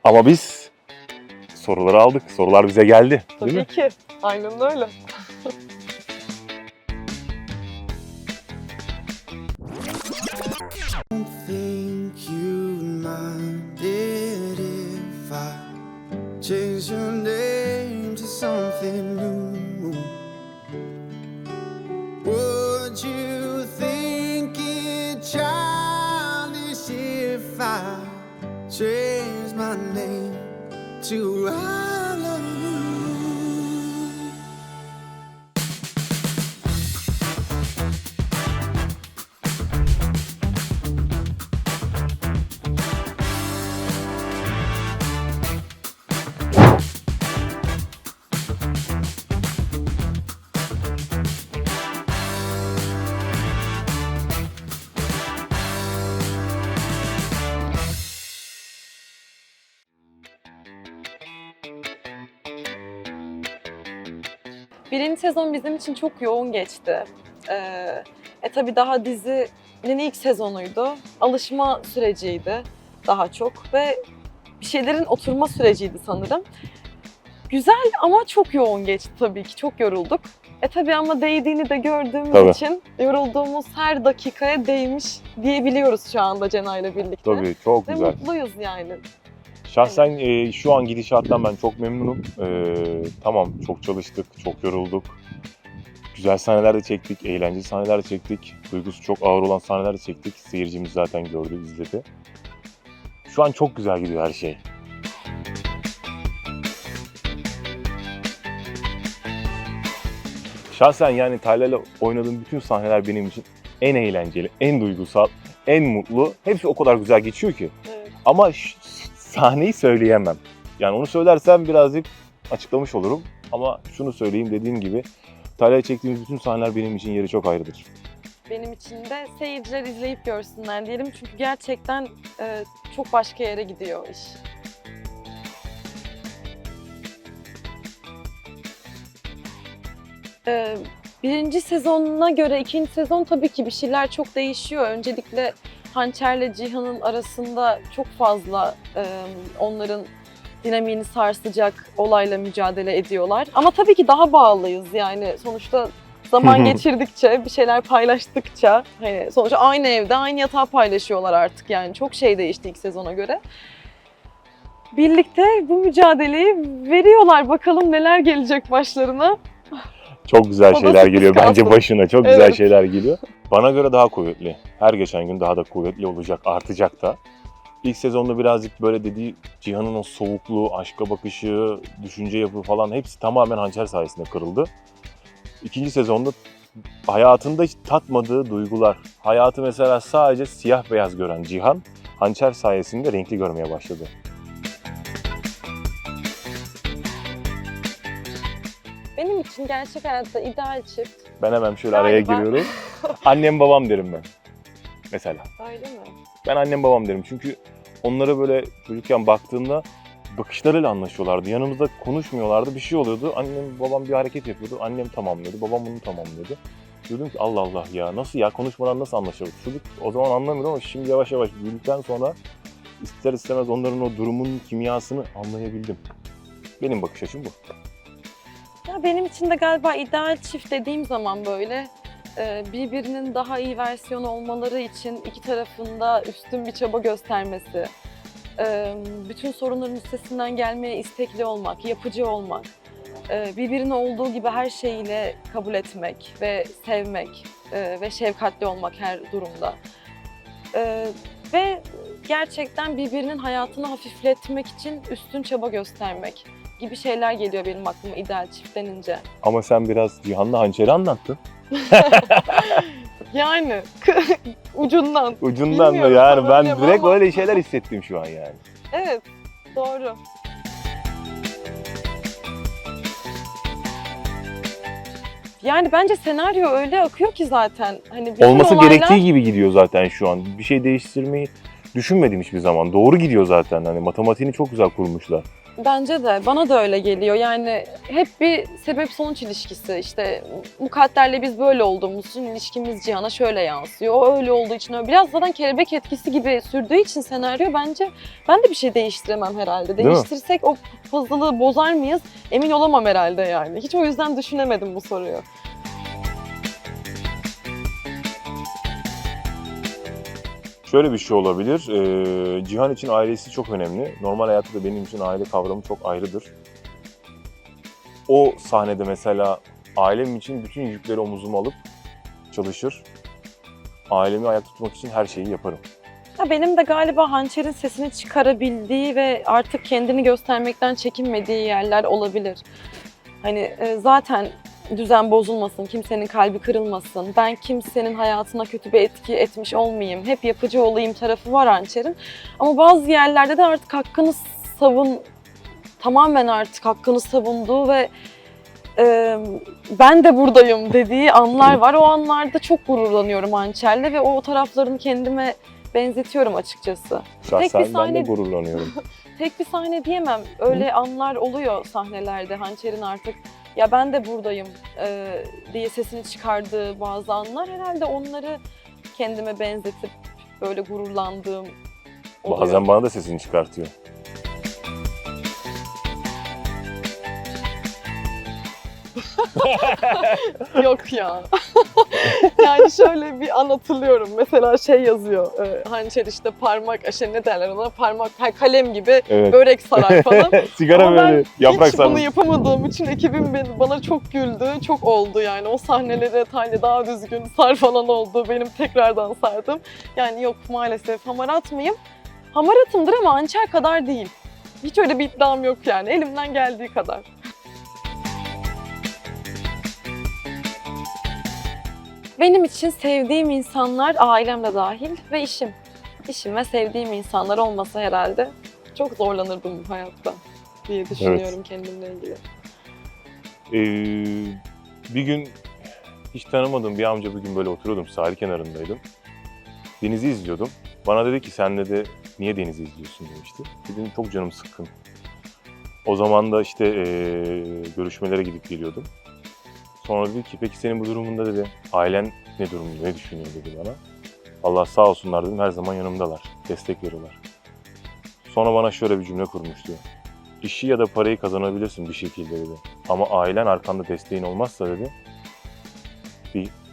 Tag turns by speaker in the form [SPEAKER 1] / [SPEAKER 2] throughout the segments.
[SPEAKER 1] Ama biz soruları aldık. Sorular bize geldi. Değil mi?
[SPEAKER 2] Tabii ki. Aynen öyle.
[SPEAKER 3] Think you minded if I change your name to something new? Would you think it childish if I change my name to I love you?
[SPEAKER 2] Birinci sezon bizim için çok yoğun geçti. Tabii daha dizinin ilk sezonuydu. Alışma süreciydi daha çok ve bir şeylerin oturma süreciydi sanırım. Güzel ama çok yoğun geçti tabii ki. Çok yorulduk. Tabii ama değdiğini de gördüğümüz
[SPEAKER 1] Tabii.
[SPEAKER 2] için yorulduğumuz her dakikaya değmiş diyebiliyoruz şu anda Cenay'la birlikte.
[SPEAKER 1] Tabii çok
[SPEAKER 2] Ve
[SPEAKER 1] güzel.
[SPEAKER 2] mutluyuz yani.
[SPEAKER 1] Şahsen şu an gidişattan ben çok memnunum. Tamam, çok çalıştık, çok yorulduk. Güzel sahneler de çektik, eğlenceli sahneler de çektik. Duygusu çok ağır olan sahneler de çektik. Seyircimiz zaten gördü, izledi. Şu an çok güzel gidiyor her şey. Şahsen yani Talya'yla oynadığım bütün sahneler benim için en eğlenceli, en duygusal, en mutlu. Hepsi o kadar güzel geçiyor ki.
[SPEAKER 2] Evet.
[SPEAKER 1] Ama sahneyi söyleyemem. Yani onu söylersem birazcık açıklamış olurum. Ama şunu söyleyeyim, dediğim gibi Talya'ya çektiğimiz bütün sahneler benim için yeri çok ayrıdır.
[SPEAKER 2] Benim için de seyirciler izleyip görsünler diyelim. Çünkü gerçekten çok başka yere gidiyor iş. Birinci sezonuna göre ikinci sezon tabii ki bir şeyler çok değişiyor. Öncelikle Hançer'le Cihan'ın arasında çok fazla onların dinamiğini sarsacak olayla mücadele ediyorlar. Ama tabii ki daha bağlıyız yani sonuçta zaman geçirdikçe, bir şeyler paylaştıkça, hani sonuçta aynı evde aynı yatağı paylaşıyorlar artık yani çok şey değişti ilk sezona göre. Birlikte bu mücadeleyi veriyorlar. Bakalım neler gelecek başlarına.
[SPEAKER 1] Çok güzel
[SPEAKER 2] O da
[SPEAKER 1] şeyler
[SPEAKER 2] sürpriz
[SPEAKER 1] geliyor bence
[SPEAKER 2] kalsın.
[SPEAKER 1] başına. Çok güzel
[SPEAKER 2] Evet.
[SPEAKER 1] şeyler geliyor. Bana göre daha kuvvetli. Her geçen gün daha da kuvvetli olacak, artacak da. İlk sezonda birazcık böyle dediği Cihan'ın o soğukluğu, aşka bakışı, düşünce yapı falan hepsi tamamen Hançer sayesinde kırıldı. İkinci sezonda hayatında hiç tatmadığı duygular, hayatı mesela sadece siyah beyaz gören Cihan, Hançer sayesinde renkli görmeye başladı.
[SPEAKER 2] Benim için gerçek hayatta ideal çift.
[SPEAKER 1] Ben hemen şöyle araya
[SPEAKER 2] Galiba.
[SPEAKER 1] giriyorum. Annem babam derim ben. Mesela.
[SPEAKER 2] Öyle mi?
[SPEAKER 1] Ben annem babam derim çünkü onlara böyle çocukken baktığımda bakışlarıyla anlaşıyorlardı. Yanımızda konuşmuyorlardı, bir şey oluyordu. Annem babam bir hareket yapıyordu, annem tamamlıyordu, babam bunu tamamlıyordu. Diyordum ki Allah Allah ya nasıl ya, konuşmadan nasıl anlaşıyoruz? Çocuk o zaman anlamıyordu ama şimdi yavaş yavaş büyüdükten sonra ister istemez onların o durumun kimyasını anlayabildim. Benim bakış açım bu.
[SPEAKER 2] Ya benim için de galiba ideal çift dediğim zaman böyle birbirinin daha iyi versiyonu olmaları için iki tarafında üstün bir çaba göstermesi, bütün sorunların üstesinden gelmeye istekli olmak, yapıcı olmak, birbirini olduğu gibi her şeyiyle kabul etmek ve sevmek ve şefkatli olmak her durumda. Ve gerçekten birbirinin hayatını hafifletmek için üstün çaba göstermek gibi şeyler geliyor benim aklıma ideal çift denince.
[SPEAKER 1] Ama sen biraz Cihan'la Hançer'i anlattın.
[SPEAKER 2] Yani ucundan.
[SPEAKER 1] Ucundan da
[SPEAKER 2] Bilmiyorum
[SPEAKER 1] yani
[SPEAKER 2] tam
[SPEAKER 1] ben
[SPEAKER 2] öyle mi
[SPEAKER 1] direkt
[SPEAKER 2] ama-
[SPEAKER 1] öyle şeyler hissettim şu an yani.
[SPEAKER 2] Evet, doğru. Yani bence senaryo öyle akıyor ki zaten. Hani bütün
[SPEAKER 1] Olması
[SPEAKER 2] olaylar-
[SPEAKER 1] gerektiği gibi gidiyor zaten şu an. Bir şey değiştirmeyi düşünmedim hiçbir zaman. Doğru gidiyor zaten. Hani matematiğini çok güzel kurmuşlar.
[SPEAKER 2] Bence de. Bana da öyle geliyor. Yani hep bir sebep-sonuç ilişkisi. İşte Mukadder'le biz böyle olduğumuz için ilişkimiz Cihan'a şöyle yansıyor. O öyle olduğu için öyle. Biraz zaten kelebek etkisi gibi sürdüğü için senaryo bence ben de bir şey değiştiremem herhalde.
[SPEAKER 1] Değil mi?
[SPEAKER 2] Değiştirsek o puzzle'ı bozar mıyız? Emin olamam herhalde yani. Hiç o yüzden düşünemedim bu soruyu.
[SPEAKER 1] Şöyle bir şey olabilir. Cihan için ailesi çok önemli. Normal hayatta da benim için aile kavramı çok ayrıdır. O sahnede mesela ailem için bütün yükleri omuzuma alıp çalışır. Ailemi ayakta tutmak için her şeyi yaparım.
[SPEAKER 2] Ya benim de galiba Hançer'in sesini çıkarabildiği ve artık kendini göstermekten çekinmediği yerler olabilir. Hani zaten düzen bozulmasın, kimsenin kalbi kırılmasın, ben kimsenin hayatına kötü bir etki etmiş olmayayım, hep yapıcı olayım tarafı var Hançer'in. Ama bazı yerlerde de artık tamamen artık hakkını savunduğu ve ben de buradayım dediği anlar var. O anlarda çok gururlanıyorum Hançer'le ve o taraflarını kendime benzetiyorum açıkçası.
[SPEAKER 1] Şahsen ben de
[SPEAKER 2] sahne-
[SPEAKER 1] gururlanıyorum.
[SPEAKER 2] Tek bir sahne diyemem. Öyle anlar oluyor sahnelerde Hançer'in artık ya ben de buradayım diye sesini çıkardığı bazı anlar. Herhalde onları kendime benzetip böyle gururlandığım oluyor.
[SPEAKER 1] Bazen bana da sesini çıkartıyor.
[SPEAKER 2] Yok ya. Yani şöyle bir an hatırlıyorum. Mesela şey yazıyor. Hançer işte parmak, ne derler ona? Kalem gibi
[SPEAKER 1] Evet.
[SPEAKER 2] börek sarar falan.
[SPEAKER 1] Sigara
[SPEAKER 2] Ama
[SPEAKER 1] böyle yaprak
[SPEAKER 2] hiç bunu
[SPEAKER 1] sarması.
[SPEAKER 2] yapamadığım için ekibim bana çok güldü. Çok oldu yani. O sahneleri detaylı daha düzgün sar falan oldu. Benim tekrardan sardım. Yani yok maalesef hamarat mıyım? Hamaratımdır ama Hançer kadar değil. Hiç öyle bir iddiam yok yani. Elimden geldiği kadar. Benim için sevdiğim insanlar ailem de dahil ve işim. İşim ve sevdiğim insanlar olmasa herhalde çok zorlanırdım bu hayatta diye düşünüyorum kendimle ilgili.
[SPEAKER 1] Bir gün hiç tanımadığım bir amca bir gün böyle oturuyordum, sahil kenarındaydım. Denizi izliyordum. Bana dedi ki sen dedi niye denizi izliyorsun demişti. Dedim çok canım sıkkın. O zaman da işte görüşmelere gidip geliyordum. Sonra dedi ki peki senin bu durumunda dedi ailen ne durumda, ne düşünüyor dedi bana. Allah sağ olsunlar dedim her zaman yanımdalar, destek veriyorlar. Sonra bana şöyle bir cümle kurmuştu. İşi ya da parayı kazanabilirsin bir şekilde dedi. Ama ailen arkanda desteğin olmazsa dedi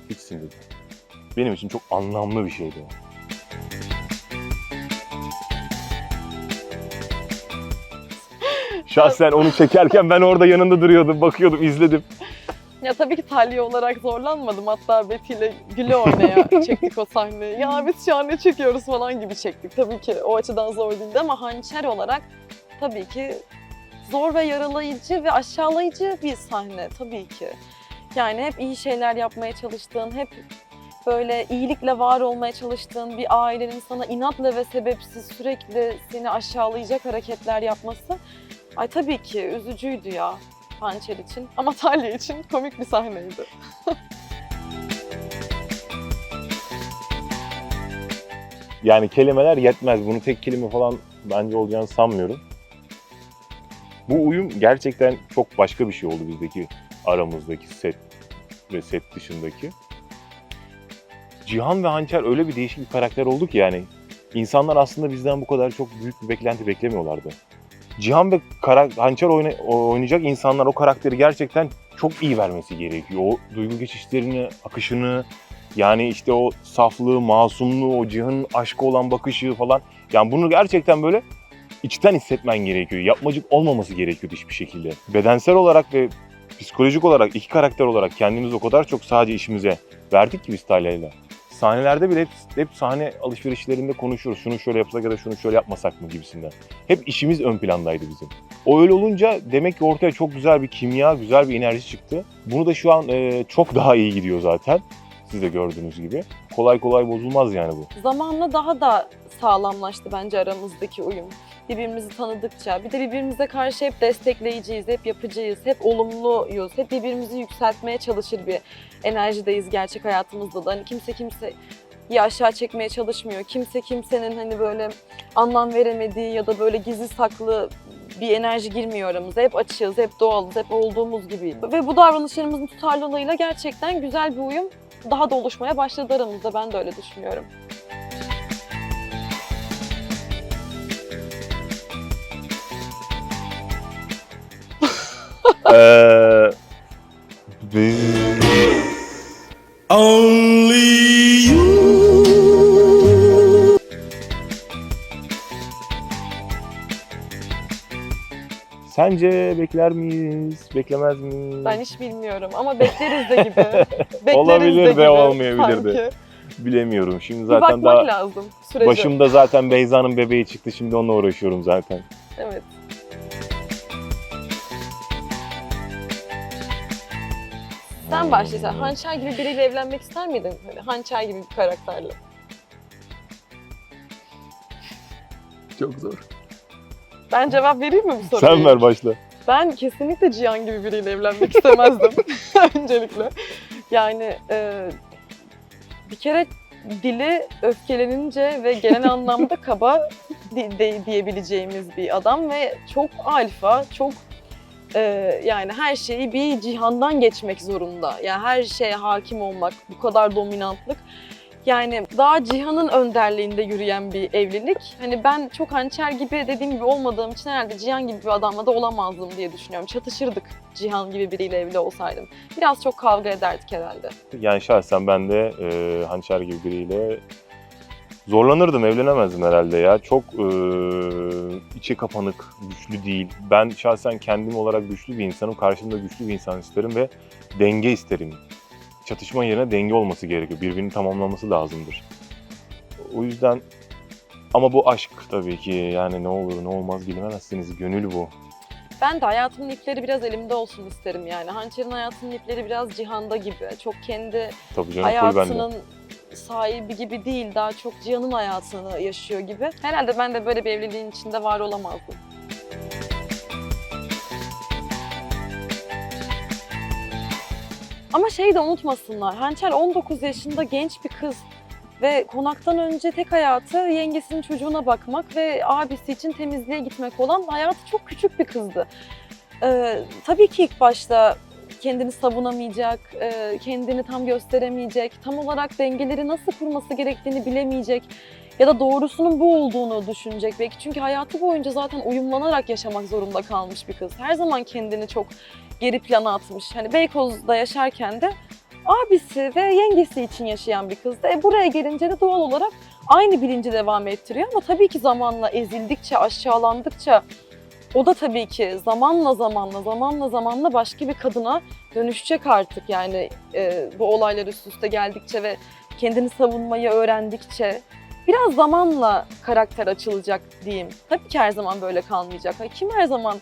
[SPEAKER 1] bitsin dedi. Benim için çok anlamlı bir şeydi o. Şahsen onu çekerken ben orada yanında duruyordum, bakıyordum, izledim.
[SPEAKER 2] Ya tabii ki Talya olarak zorlanmadım. Hatta Betty ile güle oynaya çektik o sahneyi. Ya biz şahane çekiyoruz falan gibi çektik. Tabii ki o açıdan zor değildi ama Hançer olarak tabii ki zor ve yaralayıcı ve aşağılayıcı bir sahne tabii ki. Yani hep iyi şeyler yapmaya çalıştığın, hep böyle iyilikle var olmaya çalıştığın bir ailenin sana inatla ve sebepsiz sürekli seni aşağılayacak hareketler yapması ay tabii ki üzücüydü ya Hançer için ama Talya için komik bir sahneydi.
[SPEAKER 1] Yani kelimeler yetmez. Bunu tek kelime falan bence olacağını sanmıyorum. Bu uyum gerçekten çok başka bir şey oldu bizdeki aramızdaki set ve set dışındaki. Cihan ve Hançer öyle bir değişik bir karakter oldu ki yani insanlar aslında bizden bu kadar çok büyük bir beklenti beklemiyorlardı. Cihan ve Hançer oynayacak insanlar o karakteri gerçekten çok iyi vermesi gerekiyor. O duygu geçişlerini, akışını, yani işte o saflığı, masumluğu, o Cihan'ın aşkı olan bakışı falan. Yani bunu gerçekten böyle içten hissetmen gerekiyor. Yapmacık olmaması gerekiyordu hiçbir şekilde. Bedensel olarak ve psikolojik olarak iki karakter olarak kendimizi o kadar çok sadece işimize verdik ki biz Talya'yla. Sahnelerde bile hep sahne alışverişlerinde konuşuyoruz. Şunu şöyle yapsak ya da şunu şöyle yapmasak mı gibisinden. Hep işimiz ön plandaydı bizim. O öyle olunca demek ki ortaya çok güzel bir kimya, güzel bir enerji çıktı. Bunu da şu an çok daha iyi gidiyor zaten. Siz de gördüğünüz gibi. Kolay kolay bozulmaz yani bu.
[SPEAKER 2] Zamanla daha da sağlamlaştı bence aramızdaki uyum. Birbirimizi tanıdıkça, bir de birbirimize karşı hep destekleyiciyiz, hep yapıcıyız, hep olumluyuz, hep birbirimizi yükseltmeye çalışır bir enerjideyiz gerçek hayatımızda da. Hani kimse kimseyi aşağı çekmeye çalışmıyor. Kimse kimsenin hani böyle anlam veremediği ya da böyle gizli saklı bir enerji girmiyor aramıza. Hep açığız, hep doğalız, hep olduğumuz gibiyiz. Ve bu davranışlarımızın tutarlılığıyla gerçekten güzel bir uyum daha da oluşmaya başladı aramızda. Ben de öyle düşünüyorum.
[SPEAKER 3] Only you.
[SPEAKER 1] Sence bekler miyiz, beklemez miyiz?
[SPEAKER 2] Ben hiç bilmiyorum ama bekleriz de gibi. Bekleriz
[SPEAKER 1] Olabilir de
[SPEAKER 2] gibi
[SPEAKER 1] olmayabilir de.
[SPEAKER 2] sanki.
[SPEAKER 1] Bilemiyorum. Şimdi
[SPEAKER 2] Bir
[SPEAKER 1] zaten
[SPEAKER 2] bakmak
[SPEAKER 1] daha
[SPEAKER 2] lazım sürece.
[SPEAKER 1] başımda zaten Beyza'nın bebeği çıktı. Şimdi onunla uğraşıyorum zaten.
[SPEAKER 2] Evet. Sen başla. Hançer gibi biriyle evlenmek ister miydin? Hani Hançer gibi bir karakterle.
[SPEAKER 1] Çok zor.
[SPEAKER 2] Ben cevap vereyim mi bu soruya?
[SPEAKER 1] Sen ver başla.
[SPEAKER 2] Ben kesinlikle Cihan gibi biriyle evlenmek istemezdim. Öncelikle. Yani bir kere dili öfkelenince ve genel anlamda kaba diyebileceğimiz bir adam ve çok alfa, çok yani her şeyi bir Cihan'dan geçmek zorunda. Yani her şeye hakim olmak, bu kadar dominantlık. Yani daha Cihan'ın önderliğinde yürüyen bir evlilik. Hani ben çok Hançer gibi dediğim gibi olmadığım için herhalde Cihan gibi bir adamla da olamazdım diye düşünüyorum. Çatışırdık Cihan gibi biriyle evli olsaydım. Biraz çok kavga ederdik herhalde.
[SPEAKER 1] Yani şahsen ben de Hançer gibi biriyle zorlanırdım, evlenemezdim herhalde ya. Çok içe kapanık, güçlü değil. Ben şahsen kendim olarak güçlü bir insanım. Karşımda güçlü bir insan isterim ve denge isterim. Çatışma yerine denge olması gerekiyor. Birbirini tamamlaması lazımdır. O yüzden ama bu aşk tabii ki yani ne olur ne olmaz bilemezsiniz. Gönül bu.
[SPEAKER 2] Ben de hayatımın ipleri biraz elimde olsun isterim yani. Hançer'in hayatının ipleri biraz Cihan'da gibi. Çok kendi
[SPEAKER 1] Tabii canım full bende.
[SPEAKER 2] hayatının sahibi gibi değil, daha çok Cihan'ın hayatını yaşıyor gibi. Herhalde ben de böyle bir evliliğin içinde var olamazdım. Ama şeyi de unutmasınlar, Hançer 19 yaşında genç bir kız ve konaktan önce tek hayatı yengesinin çocuğuna bakmak ve abisi için temizliğe gitmek olan hayatı çok küçük bir kızdı. Tabii ki ilk başta kendini savunamayacak, kendini tam gösteremeyecek, tam olarak dengeleri nasıl kurması gerektiğini bilemeyecek ya da doğrusunun bu olduğunu düşünecek belki. Çünkü hayatı boyunca zaten uyumlanarak yaşamak zorunda kalmış bir kız. Her zaman kendini çok geri plana atmış. Hani Beykoz'da yaşarken de abisi ve yengesi için yaşayan bir kızdı. Buraya gelince de doğal olarak aynı bilinci devam ettiriyor ama tabii ki zamanla ezildikçe, aşağılandıkça o da tabii ki zamanla başka bir kadına dönüşecek artık yani bu olaylar üst üste geldikçe ve kendini savunmayı öğrendikçe biraz zamanla karakter açılacak diyeyim. Tabii ki her zaman böyle kalmayacak. Kim her zaman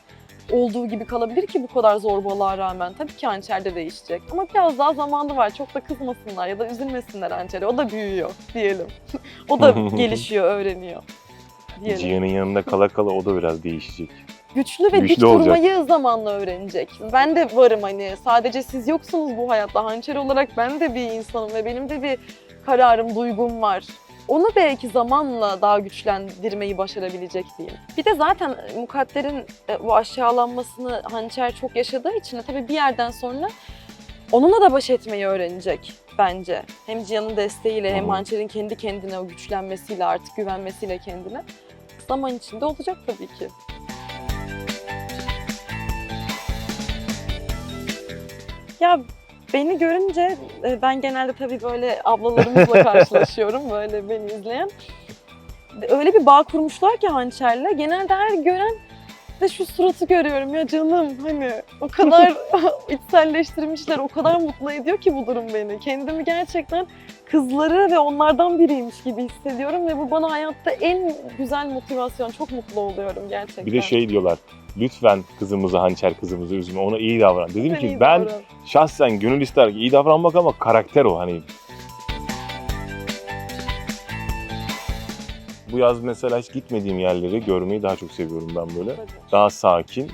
[SPEAKER 2] olduğu gibi kalabilir ki bu kadar zorbalığa rağmen? Tabii ki Hançer de değişecek. Ama biraz daha zamanı var. Çok da kızmasınlar ya da üzülmesinler Hançer'e. O da büyüyor diyelim. O da gelişiyor, öğreniyor diyelim.
[SPEAKER 1] Cihan'ın yanında kala kala o da biraz değişecek.
[SPEAKER 2] Güçlü ve dik
[SPEAKER 1] Güçlü olacak.
[SPEAKER 2] durmayı zamanla öğrenecek. Ben de varım hani. Sadece siz yoksunuz bu hayatta. Hançer olarak ben de bir insanım ve benim de bir kararım, duygum var. Onu belki zamanla daha güçlendirmeyi başarabilecek diyeyim. Bir de zaten Mukadder'in bu aşağılanmasını Hançer çok yaşadığı için tabii bir yerden sonra onunla da baş etmeyi öğrenecek bence. Hem Cihan'ın desteğiyle hem Hançer'in kendi kendine o güçlenmesiyle artık güvenmesiyle kendine. Zaman içinde olacak tabii ki. Ya beni görünce ben genelde tabii böyle ablalarımızla karşılaşıyorum böyle beni izleyen. Öyle bir bağ kurmuşlar ki Hançer'le. Genelde her gören de şu suratı görüyorum ya canım hani o kadar içselleştirmişler, o kadar mutlu ediyor ki bu durum beni. Kendimi gerçekten kızları ve onlardan biriymiş gibi hissediyorum ve bu bana hayatta en güzel motivasyon. Çok mutlu oluyorum gerçekten.
[SPEAKER 1] Bir de şey diyorlar. Lütfen kızımızı, Hançer kızımızı üzme, ona iyi davran. Dedim
[SPEAKER 2] Lütfen
[SPEAKER 1] ki
[SPEAKER 2] iyi
[SPEAKER 1] ben
[SPEAKER 2] davran.
[SPEAKER 1] şahsen gönül ister ki iyi davranmak ama karakter o hani. Bu yaz mesela hiç gitmediğim yerleri görmeyi daha çok seviyorum ben böyle.
[SPEAKER 2] Tabii.
[SPEAKER 1] Daha sakin,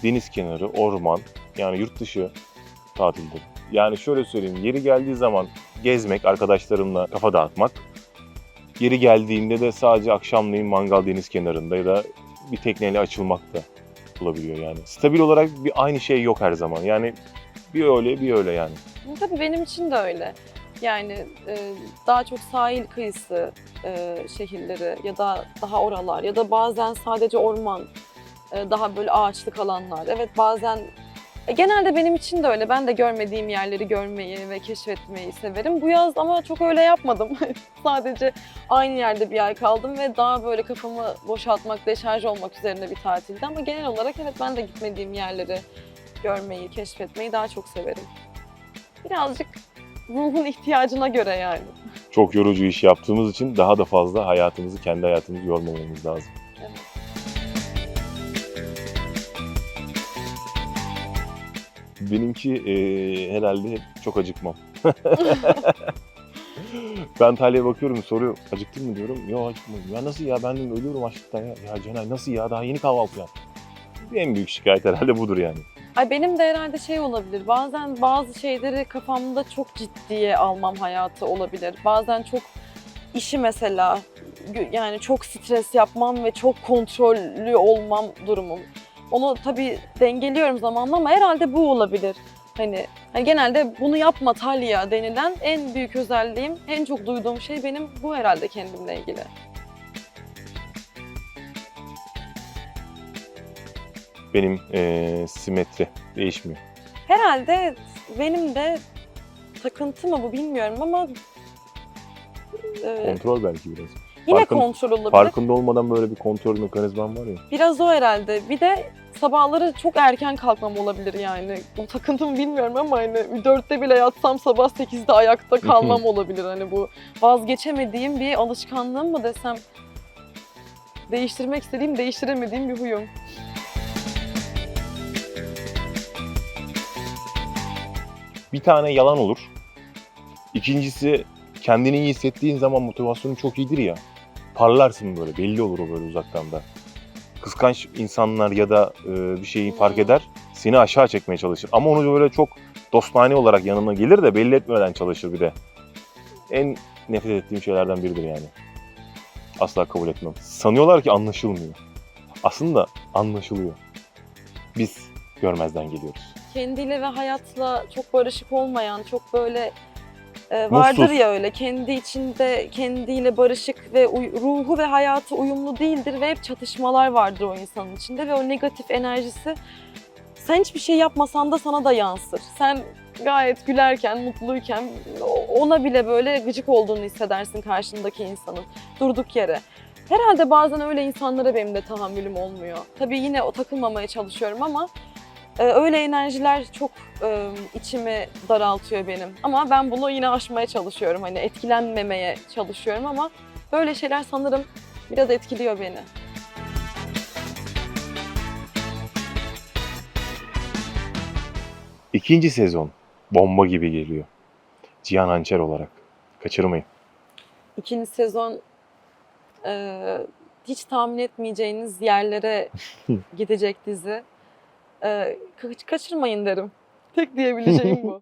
[SPEAKER 1] deniz kenarı, orman, yani yurt dışı tatilde. Yani şöyle söyleyeyim, yeri geldiği zaman gezmek, arkadaşlarımla kafa dağıtmak. Yeri geldiğinde de sadece akşamleyin mangal deniz kenarında ya da bir tekneyle açılmak da olabiliyor yani. Stabil olarak bir aynı şey yok her zaman. Yani bir öyle bir öyle yani.
[SPEAKER 2] Tabii benim için de öyle. Yani daha çok sahil kıyısı şehirleri ya da daha oralar ya da bazen sadece orman, daha böyle ağaçlık alanlar. Evet bazen genelde benim için de öyle. Ben de görmediğim yerleri görmeyi ve keşfetmeyi severim. Bu yaz ama çok öyle yapmadım. Sadece aynı yerde bir ay kaldım ve daha böyle kafamı boşaltmak, deşarj olmak üzerine bir tatildi. Ama genel olarak evet ben de gitmediğim yerleri görmeyi, keşfetmeyi daha çok severim. Birazcık ruhun ihtiyacına göre yani.
[SPEAKER 1] Çok yorucu iş yaptığımız için daha da fazla hayatımızı, kendi hayatımızı yormamamız lazım.
[SPEAKER 2] Evet.
[SPEAKER 1] Benimki herhalde çok acıkmam. Ben Talya'ya bakıyorum, soruyor acıktın mı diyorum. Yok acıkmadım. Ya nasıl ya, ben de ölüyorum açlıktan ya. Ya Cenay nasıl ya, daha yeni kahvaltı yaptım. En büyük şikayet herhalde budur yani.
[SPEAKER 2] Ay benim de herhalde şey olabilir. Bazen bazı şeyleri kafamda çok ciddiye almam hayatı olabilir. Bazen çok işi mesela yani çok stres yapmam ve çok kontrollü olmam durumum. Onu tabii dengeliyorum zamanla ama herhalde bu olabilir. Hani genelde bunu yapma Talya denilen en büyük özelliğim, en çok duyduğum şey benim bu herhalde kendimle ilgili.
[SPEAKER 1] Benim simetri değişmiyor.
[SPEAKER 2] Herhalde benim de takıntı mı bu bilmiyorum ama
[SPEAKER 1] Kontrol belki biraz.
[SPEAKER 2] yine
[SPEAKER 1] Farkın-
[SPEAKER 2] kontrol olabilir.
[SPEAKER 1] Farkında olmadan böyle bir kontrol mekanizman var ya.
[SPEAKER 2] Biraz o herhalde. Bir de sabahları çok erken kalkmam olabilir yani. Bu takıntımı bilmiyorum ama hani 4'te bile yatsam sabah 8'de ayakta kalmam olabilir. Hani bu vazgeçemediğim bir alışkanlığım mı desem, değiştirmek istediğim, değiştiremediğim bir huyum.
[SPEAKER 1] Bir tane yalan olur. İkincisi, kendini iyi hissettiğin zaman motivasyonun çok iyidir ya. Parlarsın böyle, belli olur o böyle uzaktan da. Kıskanç insanlar ya da bir şeyi fark eder, seni aşağı çekmeye çalışır. Ama onu böyle çok dostane olarak yanına gelir de belli etmeden çalışır bir de. En nefret ettiğim şeylerden biridir yani. Asla kabul etmem. Sanıyorlar ki anlaşılmıyor. Aslında anlaşılıyor. Biz görmezden geliyoruz.
[SPEAKER 2] Kendiyle ve hayatla çok barışık olmayan, çok böyle vardır
[SPEAKER 1] Mutsuz.
[SPEAKER 2] ya öyle kendi içinde kendiyle barışık ve ruhu ve hayatı uyumlu değildir ve hep çatışmalar vardır o insanın içinde ve o negatif enerjisi sen hiçbir şey yapmasan da sana da yansır. Sen gayet gülerken, mutluyken ona bile böyle gıcık olduğunu hissedersin karşındaki insanın durduk yere. Herhalde bazen öyle insanlara benim de tahammülüm olmuyor. Tabii yine o takılmamaya çalışıyorum ama öyle enerjiler çok içimi daraltıyor benim. Ama ben bunu yine aşmaya çalışıyorum. Hani etkilenmemeye çalışıyorum ama böyle şeyler sanırım biraz etkiliyor beni.
[SPEAKER 1] İkinci sezon bomba gibi geliyor. Cihan Hançer olarak. Kaçırmayın.
[SPEAKER 2] İkinci sezon hiç tahmin etmeyeceğiniz yerlere gidecek dizi. Kaçırmayın derim. Tek diyebileceğim bu.